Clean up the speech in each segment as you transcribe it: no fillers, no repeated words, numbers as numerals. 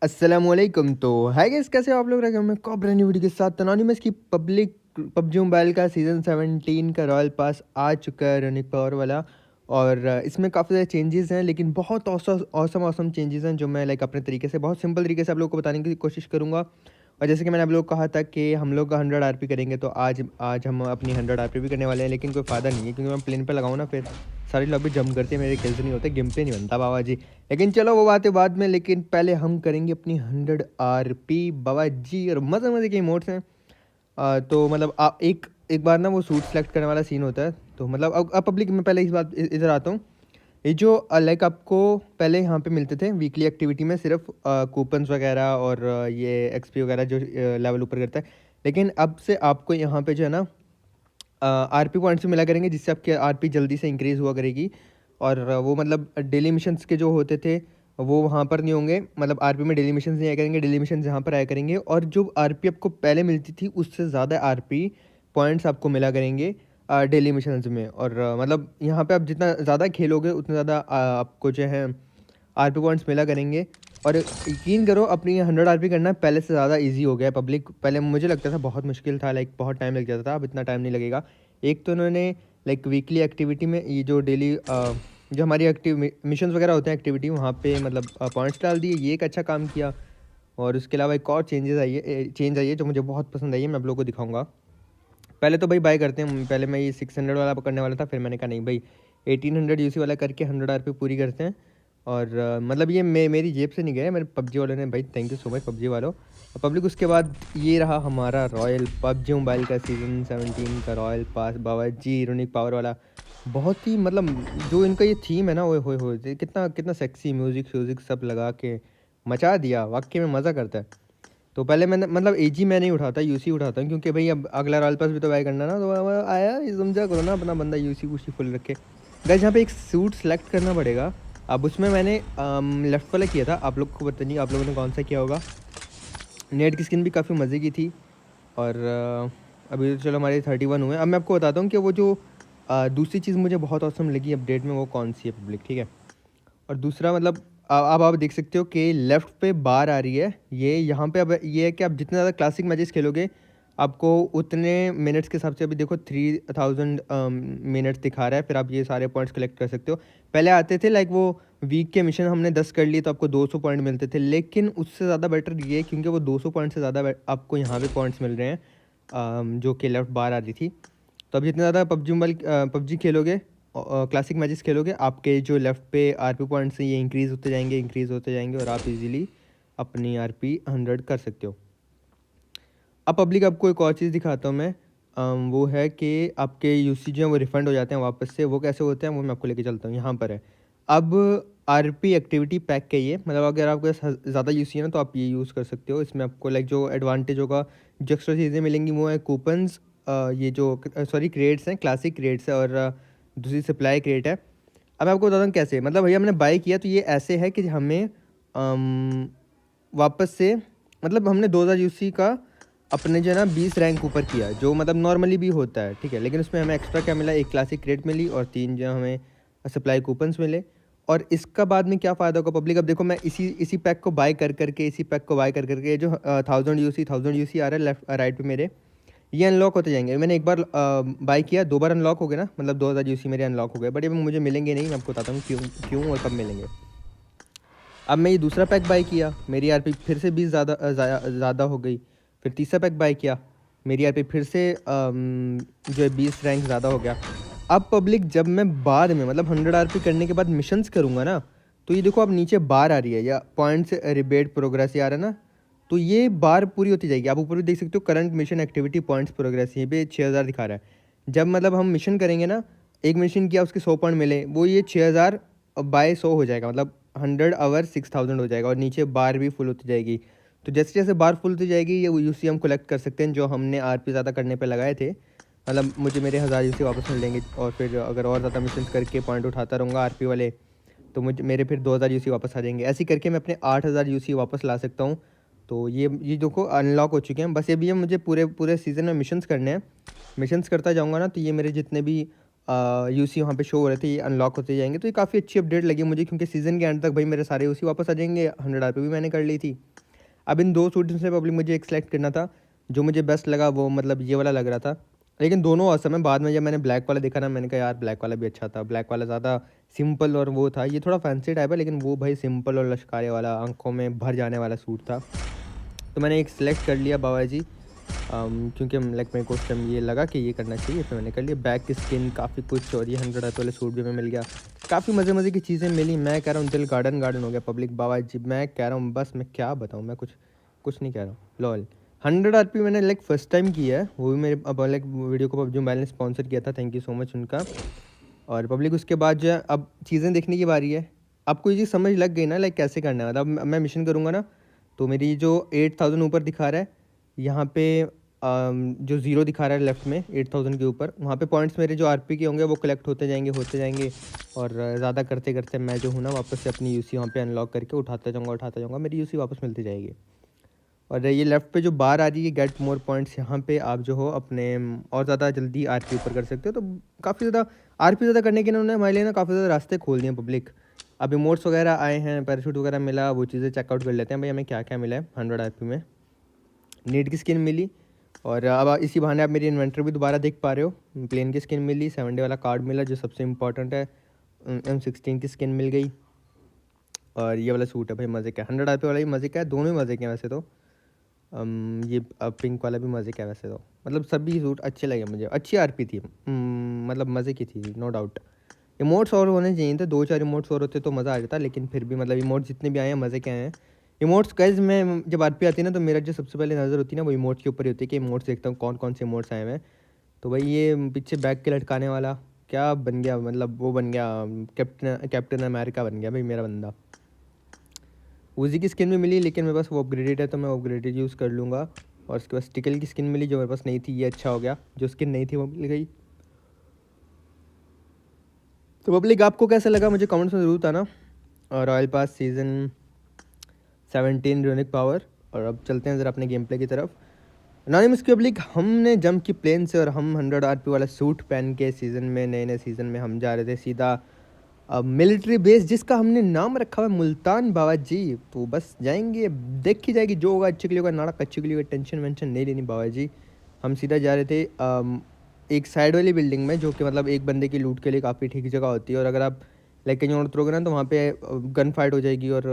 अस्सलामुअलैकुम। तो है गाइस, कैसे हो आप लोग? रखे मैं कॉब ब्रांड न्यू वीडियो के साथ एनोनिमस की पब्लिक पबजी मोबाइल का सीज़न 17 का रॉयल पास आ चुका है, यूनिक पावर वाला। और इसमें काफ़ी सारे चेंजेस हैं, लेकिन बहुत ऑसम ऑसम चेंजेस हैं जो मैं लाइक अपने तरीके से बहुत सिंपल तरीके से आप लोगों को बताने की कोशिश करूँगा। और जैसे कि मैंने आप लोग को कहा था कि हम लोग 100 आरपी करेंगे, तो आज आज हम अपनी 100 आरपी भी करने वाले हैं, लेकिन कोई फ़ायदा नहीं है क्योंकि मैं प्लेन पे लगाऊँ ना, फिर सारी लॉबी जंप करती है, मेरे किल्स नहीं होते, गेम पे नहीं बनता बाबा जी। लेकिन चलो वो बातें बाद में, लेकिन पहले हम करेंगे अपनी 100 आरपी बाबा जी। और मज़े मज़े के इमोट्स हैं। तो मतलब एक एक बार ना वो सूट सेलेक्ट करने वाला सीन होता है। तो मतलब अब पब्लिक में पहले इस बात इधर आता हूँ। ये जो लाइक आपको पहले यहाँ पे मिलते थे वीकली एक्टिविटी में सिर्फ कूपन्स वगैरह और ये एक्सपी वगैरह जो लेवल ऊपर करता है। लेकिन अब से आपको यहाँ पे जो है ना आरपी पॉइंट्स भी मिला करेंगे, जिससे आपकी आरपी जल्दी से इंक्रीज़ हुआ करेगी। और वो मतलब डेली मिशंस के जो होते थे वो वहाँ पर नहीं होंगे, मतलब आरपी में डेली मिशंस नहीं आया करेंगे, डेली मिशंस यहाँ पर आया करेंगे। और जो आरपी आपको पहले मिलती थी उससे ज़्यादा आरपी पॉइंट्स आपको मिला करेंगे डेली मिशंस में। और मतलब यहाँ पे आप जितना ज़्यादा खेलोगे उतना ज़्यादा आपको जो है आरपी पॉइंट्स मिला करेंगे। और यकीन करो, अपनी 100 आरपी करना पहले से ज़्यादा इजी हो गया है पब्लिक। पहले मुझे लगता था बहुत मुश्किल था, लाइक बहुत टाइम लग जाता था, अब इतना टाइम नहीं लगेगा। एक तो उन्होंने लाइक वीकली एक्टिविटी में ये जो डेली जो हमारी एक्टिव मिशंस वगैरह होते हैं एक्टिविटी, वहाँ पे मतलब पॉइंट्स डाल दिए, ये एक अच्छा काम किया। और उसके अलावा एक और चेंज आई है जो मुझे बहुत पसंद आई है, मैं आप लोगों को दिखाऊंगा। पहले तो भाई बाय करते हैं, पहले मैं ये 600 वाला करने वाला था, फिर मैंने कहा नहीं भाई 1800 यूसी वाला करके 100 आरपी पूरी करते हैं। और मतलब ये मेरी जेब से नहीं गया, मेरे पबजी वालों ने, भाई thank you so much PUBG वालों। पब्लिक उसके बाद ये रहा हमारा रॉयल पबजी मोबाइल का सीज़न 17 का रॉयल पास बाबा जी, यूनिक पावर वाला। बहुत ही मतलब जो इनका ये थीम है ना, वो हो कितना कितना सेक्सी म्यूज़िक व्यूज़िक सब लगा के मचा दिया, वाकई में मज़ा करता है। तो पहले मैंने मतलब एजी मैं नहीं उठाता, यूसी उठाता हूँ, क्योंकि भाई अब अगला रॉयल पास भी तो बाय करना ना, तो आया ये समझा करो ना, अपना बंदा यूसी वूसी फुल रखे। गाइस यहाँ पे एक सूट सेलेक्ट करना पड़ेगा। अब उसमें मैंने लेफ्ट वाला किया था, आप लोग को पता नहीं आप लोगों ने कौन सा किया होगा। नेट की स्किन भी काफ़ी मज़े की थी। और अभी तो चलो हमारे 31 हुए। अब मैं आपको बताता हूँ कि वो जो दूसरी चीज़ मुझे बहुत औसम लगी अपडेट में, वो कौन सी है पब्लिक, ठीक है। और दूसरा मतलब अब आप देख सकते हो कि लेफ़्ट पे बार आ रही है, ये यहाँ पे अब ये है कि आप जितने ज़्यादा क्लासिक मैचेस खेलोगे आपको उतने मिनट्स के हिसाब से, अभी देखो 3000 मिनट्स दिखा रहा है, फिर आप ये सारे पॉइंट्स कलेक्ट कर सकते हो। पहले आते थे लाइक वो वीक के मिशन हमने 10 कर लिए तो आपको 200 पॉइंट मिलते थे, लेकिन उससे ज़्यादा बेटर ये है क्योंकि वो 200 पॉइंट से ज़्यादा आपको यहाँ पे पॉइंट्स मिल रहे हैं, जो कि लेफ़्ट बार आ रही थी। तो अब जितने ज़्यादा पबजी मोबाइल पबजी खेलोगे, क्लासिक मैचेस खेलोगे, आपके जो लेफ़्ट पे आरपी पॉइंट्स हैं ये इंक्रीज़ होते जाएंगे और आप इजीली अपनी आरपी 100 कर सकते हो। अब पब्लिक आपको एक और चीज़ दिखाता हूँ मैं। वो है कि आपके यूसी जो हैं वो रिफ़ंड हो जाते हैं वापस से। वो कैसे होते हैं वो मैं आपको लेके चलता हूँ, यहाँ पर है। अब आरपी एक्टिविटी पैक का ये मतलब अगर आपके पास ज़्यादा यूसी है ना, तो आप ये यूज़ कर सकते हो। इसमें आपको लाइक जो एडवांटेज होगा, जो एक्स्ट्रा चीज़ें मिलेंगी वो है कूपन्स, ये जो सॉरी क्रेड्स हैं, क्लासिक क्रेड्स है, और दूसरी सप्लाई क्रेड है। अब मैं आपको बताता हूँ कैसे। मतलब भैया हमने बाय किया तो ये ऐसे है कि हमें वापस से मतलब हमने 2000 यूसी का अपने जो है ना 20 रैंक ऊपर किया, जो मतलब नॉर्मली भी होता है, ठीक है। लेकिन उसमें हमें एक्स्ट्रा क्या मिला, एक क्लासिक क्रेड मिली और 3 जो हमें सप्लाई कूपन्स मिले। और इसका बाद में क्या फ़ायदा होगा पब्लिक, अब देखो मैं इसी पैक को बाय कर करके इसी पैक को बाय कर करके जो 1000 यूसी आ रहा है लेफ्ट राइट पे मेरे, ये अनलॉक होते जाएंगे। मैंने एक बार बाय किया, 2 बार अनलॉक हो गए ना, मतलब 2000 यूसी मेरे अनलॉक हो गए, बट ये मुझे मिलेंगे नहीं। मैं आपको बताता हूँ क्यों क्यों और कब मिलेंगे। अब मैं ये दूसरा पैक बाय किया, मेरी आरपी फिर से 20 ज़्यादा हो गई। फिर तीसरा पैक बाय किया, मेरी आरपी फिर से जो है 20 रैंक ज़्यादा हो गया। अब पब्लिक जब मैं बाद में मतलब 100 आरपी करने के बाद मिशंस करूँगा ना, तो ये देखो अब नीचे बार आ रही है या पॉइंट्स रिबेट प्रोग्रेस आ रहा है ना, तो ये बार पूरी होती जाएगी। आप ऊपर भी देख सकते हो current mission activity points progress, ये पे 6000 दिखा रहा है। जब मतलब हम मिशन करेंगे ना, एक मिशन किया उसके 100 पॉइंट मिले, वो ये 6000 बाय 100 हो जाएगा, मतलब 100 आवर 6000 हो जाएगा। और नीचे बार भी फुल होती जाएगी। तो जैसे जैसे बार फुल होती जाएगी ये यूसी हम कलेक्ट कर सकते हैं, जो हमने आरपी ज़्यादा करने पे लगाए थे। मतलब मुझे मेरे 1000 यूसी वापस मिल जाएंगे, और फिर अगर और ज़्यादा मिशन करके पॉइंट उठाता रहूँगा आरपी वाले, तो मुझे मेरे फिर 2000 यूसी वापस आ जाएंगे। ऐसे करके मैं अपने 8000 यूसी वापस ला सकता हूँ। तो ये देखो अनलॉक हो चुके हैं। बस ये भी है, मुझे पूरे पूरे सीज़न में मिशंस करने हैं। मिशंस करता जाऊँगा ना, तो ये मेरे जितने भी यूसी वहाँ पे शो हो रहे थे ये अनलॉक होते जाएंगे। तो ये काफ़ी अच्छी अपडेट लगी मुझे, क्योंकि सीज़न के एंड तक भाई मेरे सारे यूसी वापस आ जाएंगे। 100 आरपी भी मैंने कर ली थी। अब इन 2 सूट से पब्लिक मुझे एक सेलेक्ट करना था, जो मुझे बेस्ट लगा वो मतलब ये वाला लग रहा था, लेकिन दोनों औसम है। बाद में जब मैंने ब्लैक वाला देखा ना, मैंने कहा यार ब्लैक वाला भी अच्छा था, ब्लैक वाला ज़्यादा सिंपल और वो था, ये थोड़ा फैंसी टाइप है, लेकिन वो भाई सिंपल और लश्कारे वाला, आंखों में भर जाने वाला सूट था। तो मैंने एक सेलेक्ट कर लिया बाबा जी, क्योंकि लाइक मेरे को उस टाइम ये लगा कि ये करना चाहिए, तो मैंने कर लिया। बैक की स्किन काफ़ी कुछ, और ये 100 वाले सूट भी हमें मिल गया। काफ़ी मज़े मज़े की चीज़ें मिली। मैं कह रहा हूँ दिल गार्डन गार्डन हो गया पब्लिक बाबा जी, मैं कह रहा हूँ बस, मैं क्या बताऊँ, मैं कुछ नहीं कह रहा हूँ। लॉल 100 आरपी मैंने लाइक फर्स्ट टाइम किया है, वो भी मेरे अब लाइक वीडियो को पबजी मोबाइल ने स्पॉन्सर किया था, थैंक यू सो मच उनका। और पब्लिक उसके बाद जो है अब चीज़ें देखने की बारी है। आपको ये चीज़ समझ लग गई ना लाइक कैसे करना है, मतलब मैं मिशन करूँगा ना, तो मेरी जो 8000 ऊपर दिखा रहा है, यहाँ पे जो ज़ीरो दिखा रहा है लेफ्ट में 8000 के ऊपर, वहाँ पे पॉइंट्स मेरे जो आरपी के होंगे वो कलेक्ट होते जाएंगे। और ज़्यादा करते करते मैं जो हूँ ना वापस से अपनी यूसी वहाँ पे अनलॉक करके उठाता जाऊँगा, मेरी यूसी वापस मिलती जाएगी। और ये लेफ़्ट पे जो बार आ रही है गेट मोर पॉइंट्स, यहाँ पे आप जो हो अपने और ज़्यादा जल्दी आरपी ऊपर कर सकते हो। तो काफ़ी ज़्यादा आरपी ज़्यादा करने के लिए उन्होंने हमारे लिए ना काफ़ी ज़्यादा रास्ते खोल दिए पब्लिक। अब इमोट्स वगैरह आए हैं, पैराशूट वगैरह मिला, वो चीज़ें चेकआउट कर लेते हैं भाई हमें क्या क्या मिला है 100 आरपी में। नीड की स्किन मिली, और अब इसी बहाने आप मेरी इन्वेंटरी भी दोबारा देख पा रहे हो। प्लेन की स्किन मिली, 7 डे वाला कार्ड मिला जो सबसे इंपॉर्टेंट है, M16 की स्किन मिल गई, और ये वाला सूट है भाई मज़े का, 100 आरपी वाला भी मज़े का है, दोनों ही मज़े के हैं वैसे तो। ये पिंक वाला भी मज़े का है वैसे तो, मतलब सभी सूट अच्छे लगे मुझे, अच्छी आरपी थी, मतलब मज़े की थी नो डाउट। इमोट्स और होने चाहिए थे, 2-4 इमोट्स और होते तो मज़ा आ जाता, लेकिन फिर भी मतलब इमोट्स जितने भी आए हैं मज़े के आए हैं। इमोट्स गाइस, मैं जब आरपी आती है ना तो मेरा जो सबसे पहले नज़र होती है ना वो इमोट्स के ऊपर ही होती है, कि इमोट्स देखता हूँ कौन कौन से इमोट्स आए हैं। तो भाई ये पीछे बैग के लटकाने वाला क्या बन गया, मतलब वो बन गया कैप्टन अमेरिका बन गया भाई मेरा बंदा। उजी की स्किन भी मिली, लेकिन मेरे पास वो अपग्रेडेड है तो मैं अपग्रेडेड यूज़ कर लूँगा। और उसके बाद स्टिकल की स्किन मिली जो मेरे पास नहीं थी, ये अच्छा हो गया, जो स्किन नहीं थी वो मिल गई। तो पब्लिक आपको कैसा लगा मुझे कमेंट्स में ज़रूर बताना। और royal pass season 17 unique power. और अब चलते हैं ज़रा अपने गेम प्ले की तरफ। एनोनिमस की पब्लिक, हमने जंप की प्लेन से और हम 100 आरपी वाला सूट पहन के सीज़न में, नए सीज़न में हम जा रहे थे सीधा मिलिट्री बेस, जिसका हमने नाम रखा हुआ है मुल्तान बाबा जी। तो बस जाएंगे, देखी जाएगी, जो होगा अच्छे के लिए होगा, नाड़ा कच्चे के लिए होगा, टेंशन वेंशन नहीं लेनी बाबा जी। हम सीधा जा रहे थे एक साइड वाली बिल्डिंग में, जो कि मतलब एक बंदे की लूट के लिए काफ़ी ठीक जगह होती है। और अगर आप लाइक कहीं और उतरोगे ना तो वहाँ पे गन फाइट हो जाएगी और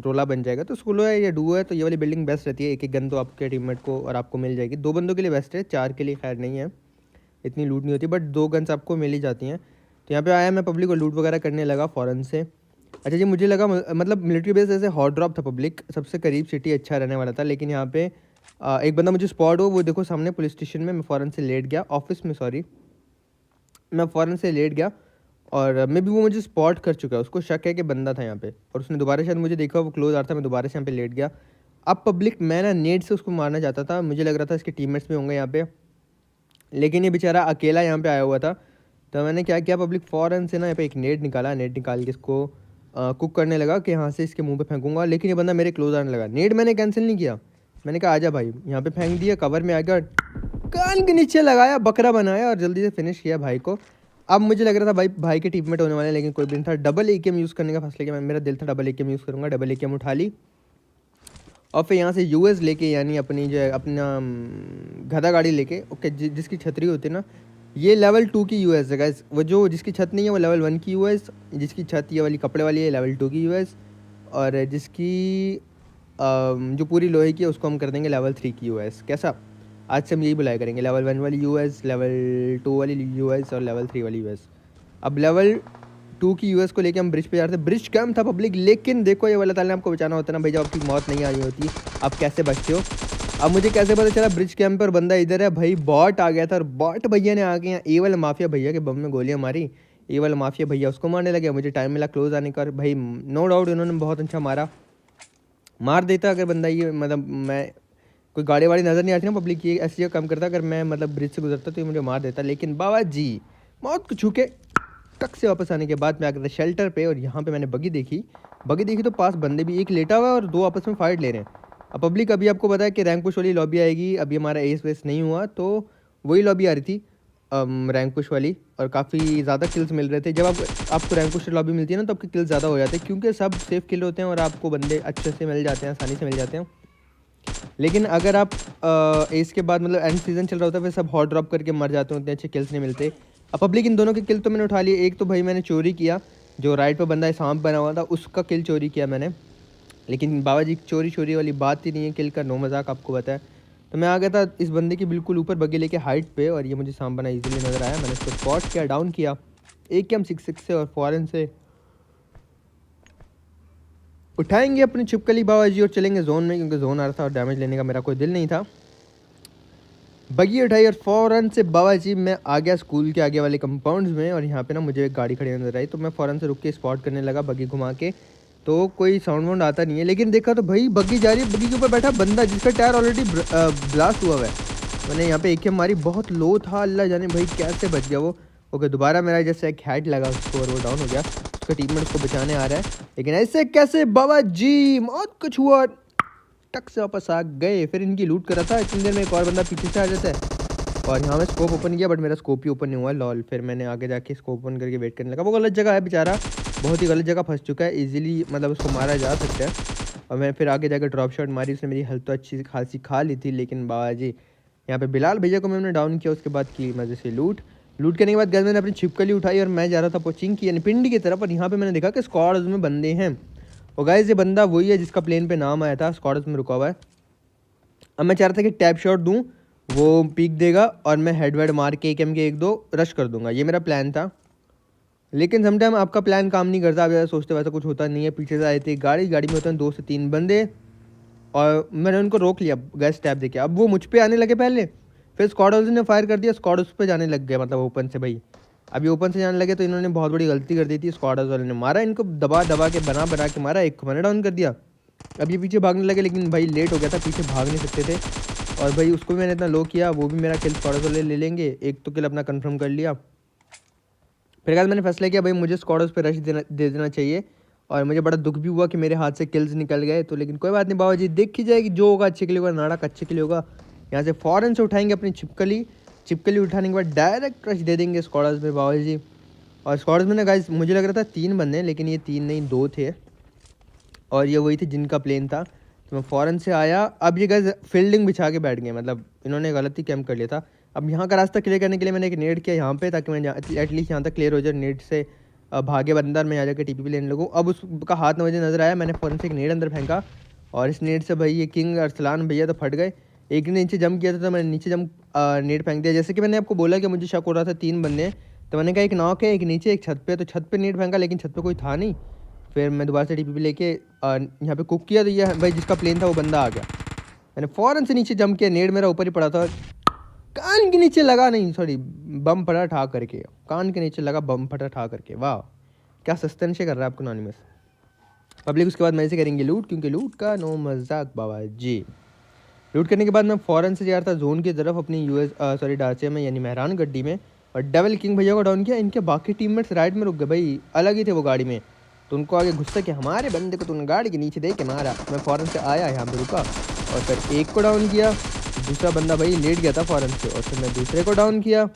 रोला बन जाएगा। तो सोलो है या डुओ है तो ये वाली बिल्डिंग बेस्ट रहती है, एक एक गन तो आपके टीममेट को और आपको मिल जाएगी। 2 बंदों के लिए बेस्ट है, 4 के लिए खैर नहीं है, इतनी लूट नहीं होती, बट 2 गन्स आपको मिल ही जाती हैं। तो यहाँ पे आया मैं पब्लिक को लूट वगैरह करने लगा फ़ौरन से। अच्छा जी, मुझे लगा मतलब मिलिट्री बेस ऐसे हॉट ड्रॉप था पब्लिक, सबसे करीब सिटी अच्छा रहने वाला था, लेकिन यहाँ पे एक बंदा मुझे स्पॉट हो, वो देखो सामने पुलिस स्टेशन में। मैं फ़ौरन से लेट गया, ऑफिस में सॉरी, मैं फ़ौरन से लेट गया, और मे भी वो मुझे स्पॉट कर चुका है, उसको शक है कि बंदा था यहाँ पे, और उसने दोबारा शायद मुझे देखा, वो क्लोज आ रहा था, मैं दोबारा से यहाँ पे लेट गया। अब पब्लिक मैं ना नेट से उसको मारना चाहता था, मुझे लग रहा था इसके टीममेट्स भी होंगे यहाँ पे, लेकिन ये बेचारा अकेला यहाँ पे आया हुआ था। तो मैंने क्या किया पब्लिक, फ़ौरन से ना यहाँ पे एक नेट निकाला, नेट निकाल के इसको कुक करने लगा कि यहाँ से इसके मुंह पे फेंकूंगा, लेकिन ये बंदा मेरे क्लोज आने लगा। नेट मैंने कैंसिल नहीं किया, मैंने कहा आजा भाई, यहाँ पे फेंक दिया, कवर में आ गया, कान के नीचे लगाया, बकरा बनाया और जल्दी से फिनिश किया भाई को। अब मुझे लग रहा था भाई के टीममेट होने वाले, लेकिन कोई भी नहीं था। डबल AKM यूज़ करने का फैसला किया, मेरा दिल था डबल AKM यूज़ करूँगा, डबल AKM उठा ली, और फिर यहाँ से US लेके, यानी अपनी जो है अपना गधा गाड़ी लेके, ओके, जिसकी छतरी होती है ना, ये लेवल 2 की US है गाइस, वो जो जिसकी छत नहीं है वो लेवल 1 की US, जिसकी छत ये वाली कपड़े वाली है लेवल 2 की US, और जिसकी जो पूरी लोहे की है उसको हम कर देंगे लेवल 3 की US। कैसा, आज से हम यही बुलाया करेंगे, लेवल 1 वाली US, लेवल 2 वाली US और लेवल 3 वाली US। अब लेवल 2 की US को लेके हम ब्रिज पे जा रहे थे, ब्रिज कम था पब्लिक, लेकिन देखो ये वाला ताला आपको बचाना होता है ना भाई, जब आपकी मौत नहीं आ रही होती आप कैसे बचते हो। अब मुझे कैसे पता चला ब्रिज कैंप पर बंदा इधर है भाई, बॉट आ गया था, और बॉट भैया ने आके यहाँ ए वाला माफिया भैया के बम में गोलियाँ मारी, ए वाला माफिया भैया उसको मारने लगे, मुझे टाइम मिला क्लोज आने का, भाई नो डाउट इन्होंने बहुत अच्छा मार देता अगर बंदा ये, मतलब मैं कोई गाड़ी वाड़ी नज़र नहीं आती ना पब्लिक, ये ऐसी जगह कम करता, अगर मैं मतलब ब्रिज से गुजरता तो ये मुझे मार देता, लेकिन बाबा जी मौत को छू के टक से वापस आने के बाद मैं आ गया था शेल्टर पे, और यहाँ पे मैंने बगी देखी तो पास बंदे भी, एक लेटा हुआ है और 2 आपस में फाइट ले रहे हैं। अब पब्लिक अभी आपको पता है कि रैंक पुश वाली लॉबी आएगी, अभी हमारा एस वेस नहीं हुआ, तो वही लॉबी आ रही थी रैंक पुश वाली, और काफ़ी ज़्यादा किल्स मिल रहे थे। जब आपको रैंक पुश लॉबी मिलती है ना तो आपके किल्स ज़्यादा हो जाते हैं, क्योंकि सब सेफ किल होते हैं और आपको बंदे अच्छे से मिल जाते हैं, आसानी से मिल जाते हैं। लेकिन अगर आप एज के बाद मतलब एंड सीजन चल रहा होता है फिर सब हॉट ड्रॉप करके मर जाते हैं, उतने अच्छे किल्स नहीं मिलते। अब पब्लिक इन दोनों के किल तो मैंने उठा लिए। एक तो भाई मैंने चोरी किया, जो राइट पर बंदा सांप बना हुआ था उसका किल चोरी किया मैंने। लेकिन बाबा जी चोरी चोरी वाली बात ही नहीं है, किल का नो मजाक आपको पता है। तो मैं आ गया था इस बंदे के बिल्कुल ऊपर बग्गी लेके हाइट पे, और ये मुझे सांप बना ईजिली नज़र आया। मैंने उसको स्पॉट किया, डाउन किया। एक हम 6-6 से और फॉरन से उठाएंगे अपनी छिपकली बाबा जी और चलेंगे जोन में, क्योंकि जोन आ रहा था और डैमेज लेने का मेरा कोई दिल नहीं था। बग्गी उठाई और फ़ौरन से बाबा जी मैं आ गया स्कूल के आगे वाले कंपाउंड्स में, और यहाँ पे ना मुझे एक गाड़ी खड़ी नजर आई, तो मैं फ़ौरन से रुक के स्पॉट करने लगा बग्गी घुमा के। तो कोई साउंड वाउंड आता नहीं है, लेकिन देखा तो भाई बग्गी जा रही है, बग्गी के ऊपर बैठा बंदा जिसका टायर ऑलरेडी ब्लास्ट हुआ है। मैंने यहाँ पे एक मारी, बहुत लो था, अल्लाह जाने भाई कैसे बच गया वो। ओके दोबारा मेरा जैसे एक हेड लगा उसको और वो डाउन हो गया। उसका टीममेट उसको बचाने आ रहा है, लेकिन ऐसे कैसे बाबा जी, मौत कुछ हुआ, टक से वापस आ गए। फिर इनकी लूट कर रहा था, इतनी देर में एक और बंदा पीछे से आ जाता है, और यहाँ मैं स्कोप ओपन किया बट मेरा स्कोप ही ओपन नहीं हुआ, लॉल। फिर मैंने आगे जाके स्कोप ओपन करके वेट करने लगा। वो गलत जगह है बेचारा, बहुत ही गलत जगह फंस चुका है, इजीली मतलब उसको मारा जा सकता है। और मैं फिर आगे जाकर ड्रॉप शॉट मारी, उसने मेरी हेल्थ तो अच्छी खासी खा ली थी। लेकिन बाबा जी यहाँ पे बिलाल भैया को मैंने डाउन किया, उसके बाद की मज़े से लूट करने के बाद गैस मैंने अपनी छिपकली उठाई और मैं जा रहा था पोचिंग की यानी पिंडी की तरफ। और यहाँ पे मैंने देखा कि स्क्वाड्स में बंदे हैं, और गाइस ये बंदा वही है जिसका प्लेन पे नाम आया था, स्क्वाड्स में रुका हुआ है। अब मैं चाह रहा था कि टैप शॉट दूँ, वो पीक देगा और मैं हेडवेड मार के एक एम के 1-2 रश कर दूंगा, ये मेरा प्लान था। लेकिन समटाइम आपका प्लान काम नहीं करता, आप ज़्यादा सोचते वैसा कुछ होता नहीं है। पीछे से आए थे गाड़ी में होते हैं 2 से 3 बंदे, और मैंने उनको रोक लिया गैस टैप देके। अब वो मुझ पे आने लगे पहले, फिर स्क्वाड हाउस ने फायर कर दिया, स्क्वाड हाउस पे जाने लग गया, मतलब ओपन से भाई। अभी ओपन से जाने लगे तो इन्होंने बहुत बड़ी गलती कर दी थी। स्क्वाड हाउस वाले ने मारा इनको, दबा दबा के बना के मारा, एक को मैंने डाउन कर दिया। अब ये पीछे भागने लगे, लेकिन भाई लेट हो गया था, पीछे भाग नहीं सकते थे। और भाई उसको भी मैंने इतना लो किया, वो भी मेरा किल स्क्वाड हाउस वाले ले लेंगे। एक तो किल अपना कंफर्म कर लिया। फिर बाद मैंने फैसला किया भाई मुझे स्क्वाड हाउस पे रश दे देना चाहिए, और मुझे बड़ा दुख भी हुआ कि मेरे हाथ से किल्स निकल गए। तो लेकिन कोई बात नहीं बाबा जी, देखी जाएगी, जो होगा अच्छे के लिए होगा, नाटक अच्छे के लिए होगा। यहाँ से फ़ौरन से उठाएंगे अपनी छिपकली उठाने के बाद डायरेक्ट रश दे देंगे स्क्वाड हाउस पे बाबा जी। और स्क्वाड हाउस में ना गाइस मुझे लग रहा था 3 बंदे, लेकिन ये 3 नहीं 2 थे, और ये वही थे जिनका प्लेन था। तो मैं फ़ौरन से आया। अब ये गाइस फील्डिंग बिछा के बैठ गए, मतलब इन्होंने गलत ही कैंप कर लिया था। अब यहाँ का रास्ता क्लियर करने के लिए मैंने एक नेट किया यहाँ पे, ताकि मैं एटलीस्ट यहाँ तक क्लियर हो जाए, नेट से भागे बंदर में आ जाकर टीपी लेने लगूँ। अब उसका हाथ में मुझे नज़र आया, मैंने फ़ौरन से एक नेट अंदर फेंका, और इस नेट से भाई ये किंग अरसलान भैया तो फट गए। एक ने नीचे जंप किया था, तो मैंने नीचे जंप नेट फेंक दिया। जैसे कि मैंने आपको बोला कि मुझे शक हो रहा था 3 बंदे, तो मैंने कहा एक नॉक है, एक नीचे, एक छत पे। तो छत पे नेट फेंका, लेकिन छत पे कोई था नहीं। फिर मैं दोबारा से टीपी लेके यहाँ पे कुक किया, तो ये भाई जिसका प्लेन था वो बंदा आ गया। मैंने फ़ौरन से नीचे जंप किया, नेट मेरा ऊपर ही पड़ा था, कान के नीचे लगा, नहीं सॉरी बम फटा ठा करके, कान के नीचे लगा बम फटा ठा करके। वाह क्या सस्पेंस कर रहा है आपको अनोनिमस पब्लिक। उसके बाद मैं से करेंगे लूट, क्योंकि लूट का नो मजाक बाबा जी। लूट करने के बाद मैं फ़ौरन से जा रहा था जोन की तरफ अपनी डाचे में यानी मेहरान गड्डी में, और डबल किंग भैया को डाउन किया। इनके बाकी टीममेट्स राइट में रुक गए भाई, अलग ही थे वो गाड़ी में। तो उनको आगे गुस्सा कि हमारे बंदे को तुमने गाड़ी के नीचे दे के मारा। मैं फ़ौरन से आया यहाँ पे रुका, और फिर एक को डाउन किया, दूसरा बंदा भाई लेट गया था फ़ौरन से, और फिर मैं दूसरे को डाउन किया।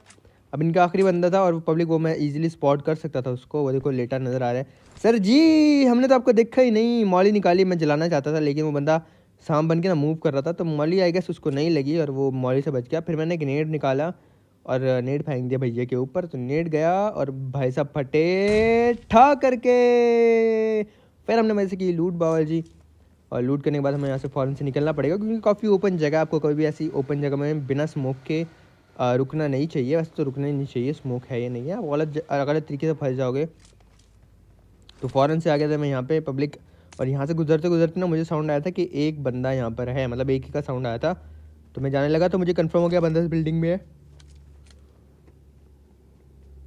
अब इनका आखिरी बंदा था, और वो पब्लिक वो मैं इजीली स्पॉट कर सकता था उसको, वो देखो लेटा नज़र आ रहा है। सर जी हमने तो आपको देखा ही नहीं, मॉली निकाली, मैं जलाना चाहता था, लेकिन वो बंदा सांप बन के ना मूव कर रहा था, तो मॉली आई गेस उसको नहीं लगी, और वो मॉली से बच गया। फिर मैंने एक नेट निकाला और नेट फेंक दिया भैया के ऊपर, तो नेट गया और भाई साहब फटे ठा करके। फिर हमने वैसे की लूट बाबा जी, और लूट करने के बाद हमें यहाँ से फ़ौरन से निकलना पड़ेगा, क्योंकि काफ़ी ओपन जगह, आपको कभी भी ऐसी ओपन जगह में बिना स्मोक के रुकना नहीं चाहिए। वैसे तो रुकना ही नहीं चाहिए, स्मोक है या नहीं है, आप गलत तरीके से फंस जाओगे। तो फ़ौरन से आ गया था मैं यहाँ पे पब्लिक, और यहाँ से गुजरते गुजरते ना मुझे साउंड आया था कि एक बंदा यहाँ पर है, मतलब एक ही का साउंड आया था। तो मैं जाने लगा, तो मुझे कंफर्म हो गया बंदा इस बिल्डिंग में है।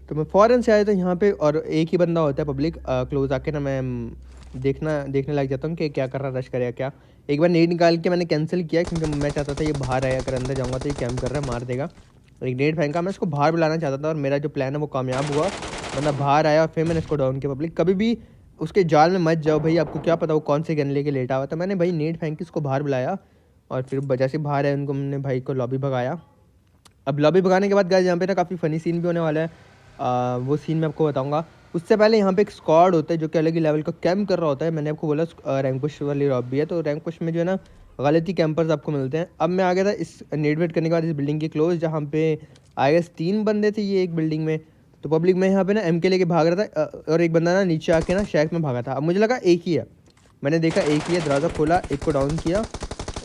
तो मैं फ़ौरन से आया था यहाँ पे, और एक ही बंदा होता है पब्लिक। क्लोज आके ना मैं देखने लग जाता हूँ कि क्या कर रहा, रश करेगा क्या। एक बार नेट निकाल के मैंने कैंसिल किया, क्योंकि मैं चाहता था ये बाहर आया, अगर अंदर जाऊँगा तो ये कैम्प कर रहा है, मार देगा। और एक नेट फेंका, मैं इसको बाहर बुलाना चाहता था, और मेरा जो प्लान है वो कामयाब हुआ। बंदा बाहर आया, फिर मैंने इसको डाउन किया। पब्लिक कभी भी उसके जाल में मत जाओ भाई, आपको क्या पता वो कौन से गन लेके लेटा हुआ था। मैंने भाई नेट फेंक के उसको बाहर बुलाया, और फिर वजह से बाहर आए उनको मैंने भाई को लॉबी भगाया। अब लॉबी भगाने के बाद गाइस यहाँ पे ना काफ़ी फ़नी सीन भी होने वाला है, वो सीन मैं आपको बताऊंगा। उससे पहले यहाँ पे एक स्क्वाड होता है जो कि अलग ही लेवल का कैम्प कर रहा होता है। मैंने आपको बोला रैंक पुश वाली लॉबी है, तो रैंक पुश में जो है ना गलती कैंपर्स आपको मिलते हैं। अब मैं आ गया था इस नेट वेट करने के बाद इस बिल्डिंग के क्लोज, जहाँ पे आई गेस 3 बंदे थे ये एक बिल्डिंग में। तो पब्लिक में यहाँ पे ना MK लेके भाग रहा था और एक बंदा ना नीचे आके ना शैक में भागा था। अब मुझे लगा एक ही है, मैंने देखा एक ही है, दरवाज़ा खोला, एक को डाउन किया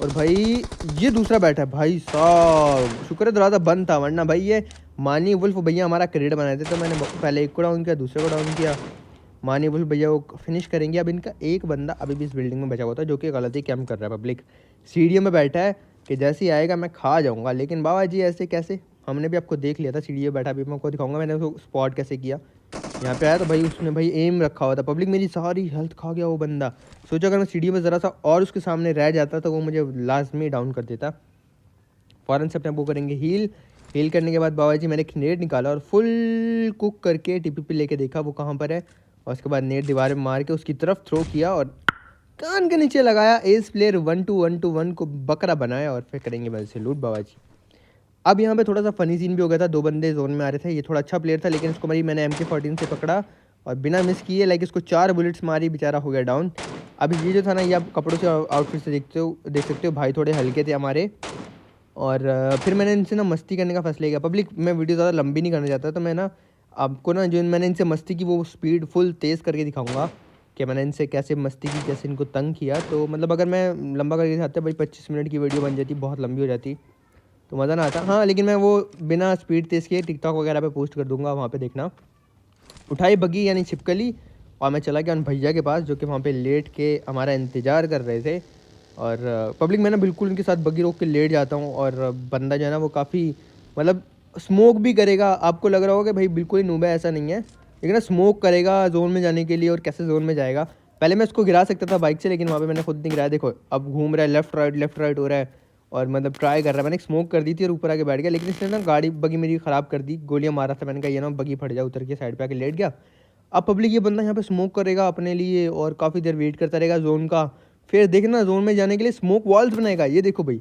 और भाई ये दूसरा बैठा है। भाई साहब शुक्र है दरवाज़ा बंद था, वरना भाई ये मानी वुल्फ भैया हमारा क्रेड बनाए थे। तो मैंने पहले एक को डाउन किया, दूसरे को डाउन किया। मानी वुल्फ भैया वो फिनिश करेंगे। अब इनका एक बंदा अभी भी इस बिल्डिंग में बचा हुआ था, जो कि गलती कैम्प कर रहा है। पब्लिक सीढ़ियों में बैठा है कि जैसे ही आएगा मैं खा जाऊँगा। लेकिन बाबा जी ऐसे कैसे, हमने भी आपको देख लिया था सीढ़ियों में बैठा, अभी मैं आपको दिखाऊंगा मैंने उसको स्पॉट कैसे किया। यहाँ पे आया तो भाई उसने भाई एम रखा हुआ था। पब्लिक मेरी सारी हेल्थ खा गया वो बंदा। सोचो अगर मैं सीढ़ी में ज़रा सा और उसके सामने रह जाता तो वो मुझे लाजमी डाउन कर देता। फ़ौरन से अपने वो करेंगे हील करने के बाद बाबा जी मैंने एक नेट निकाला और फुल कुक करके TP लेके देखा वो कहाँ पर है, और उसके बाद नेट दीवार में मार के उसकी तरफ थ्रो किया और कान के नीचे लगाया। एस प्लेयर 1-2-1-2-1 को बकरा बनाया और फिर करेंगे मैं से लूट बाबा जी। अब यहाँ पे थोड़ा सा फनी सीन भी हो गया था, 2 बंदे जोन में आ रहे थे। ये थोड़ा अच्छा प्लेयर था लेकिन उसको मैंने MK14 से पकड़ा और बिना मिस किए लाइक इसको 4 बुलेट्स मारी, बेचारा हो गया डाउन। अब ये जो था ना, ये आप कपड़ों से आउटफिट से देख सकते हो भाई थोड़े हल्के थे हमारे। और फिर मैंने इनसे ना मस्ती करने का फैसला किया। पब्लिक मैं वीडियो ज़्यादा लंबी नहीं करना चाहता, तो मैं ना आपको ना जो मैंने इनसे मस्ती की वो स्पीड फुल तेज़ करके दिखाऊंगा कि मैंने इनसे कैसे मस्ती की, कैसे इनको तंग किया। तो मतलब अगर मैं लंबा करके दिखाता भाई 25 मिनट की वीडियो बन जाती, बहुत लंबी हो जाती, तो मज़ा ना आता। हाँ लेकिन मैं वो बिना स्पीड तेज़ किए टिकटॉक वगैरह पे पोस्ट कर दूंगा, वहाँ पे देखना। उठाई बग्गी यानी छिपकली और मैं चला गया उन भैया के पास जो कि वहाँ पे लेट के हमारा इंतज़ार कर रहे थे। और पब्लिक मैं ना बिल्कुल उनके साथ बग्गी रोक के लेट जाता हूँ और बंदा जो है ना वो काफ़ी मतलब स्मोक भी करेगा। आपको लग रहा होगा कि भाई बिल्कुल ही नूब है, ऐसा नहीं है, लेकिन ना स्मोक करेगा जोन में जाने के लिए। और कैसे जोन में जाएगा, पहले मैं उसको गिरा सकता था बाइक से, लेकिन वहाँ पे मैंने खुद नहीं गिराया। देखो अब घूम रहा है लेफ्ट राइट हो रहा है और मतलब ट्राई कर रहा है। मैंने स्मोक कर दी थी और ऊपर आके बैठ गया, लेकिन इसने ना गाड़ी बगी मेरी ख़राब कर दी, गोलियां मारा था। मैंने कहा ये ना बगी फट जाए, उतर के साइड पे आके लेट गया। अब पब्लिक ये बंदा यहाँ पे स्मोक करेगा अपने लिए और काफ़ी देर वेट करता रहेगा जोन का। फिर देखना जोन में जाने के लिए स्मोक वॉल्स बनाएगा। ये देखो भाई,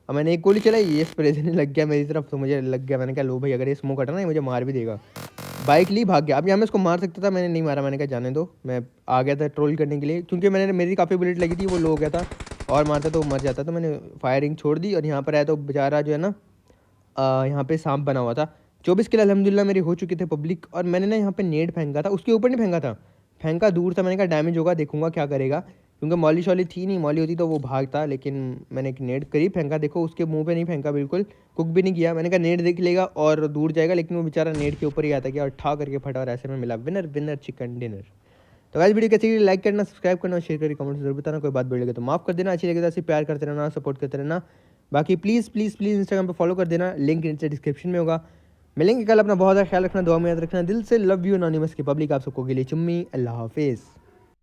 अब मैंने एक गोली चलाई, ये स्प्रे देने लग गया मेरी तरफ, तो मुझे लग गया। मैंने कहा लो भाई अगर ये स्मोक हटा ना ये मुझे मार भी देगा। बाइक ली भाग गया। अब यहाँ मैं इसको मार सकता था, मैंने नहीं मारा। मैंने कहा जाने दो, मैं आ गया था ट्रोल करने के लिए, क्योंकि मेरी काफ़ी बुलेट लगी थी, वो लो हो गया था और मारता तो वो मर जाता। तो मैंने फायरिंग छोड़ दी और यहाँ पर आया तो बेचारा जो है ना यहाँ पे सांप बना हुआ था। 24 किल अल्हम्दुलिल्लाह मेरे हो चुके थे पब्लिक। और मैंने ना यहाँ पे नेट फेंका था, उसके ऊपर नहीं फेंका था, फेंका दूर था। मैंने कहा डैमेज होगा, देखूंगा क्या करेगा, क्योंकि मॉली शॉली थी नहीं, मॉली होती तो वो भागता। लेकिन मैंने एक नेट करीब फेंका, देखो उसके मुंह पे नहीं फेंका, बिल्कुल कुक भी नहीं किया। मैंने कहा नेट देख लेगा और दूर जाएगा, लेकिन वो बेचारा नेट के ऊपर ही आता गया और ठा करके फटा और ऐसे में मिला विनर विनर चिकन डिनर। तो गाइस वीडियो कैसी लगी, लाइक करना, सब्सक्राइब करना और शेयर करके कमेंट जरूर बताना। कोई बात बोल लगे तो माफ़ कर देना, अच्छी लगे तो ऐसे प्यार करते रहना, सपोर्ट करते रहना। बाकी प्लीज़ प्लीज़ प्लीज़ इंस्टाग्राम पे फॉलो कर देना, लिंक नीचे डिस्क्रिप्शन में होगा। मिलेंगे कल, अपना बहुत ज़्यादा ख्याल रखना, दुआ में याद रखना। दिल से लव यू अनोनिमस की पब्लिक, आप सबको के लिए चुम्मी, अल्लाह हाफिज़।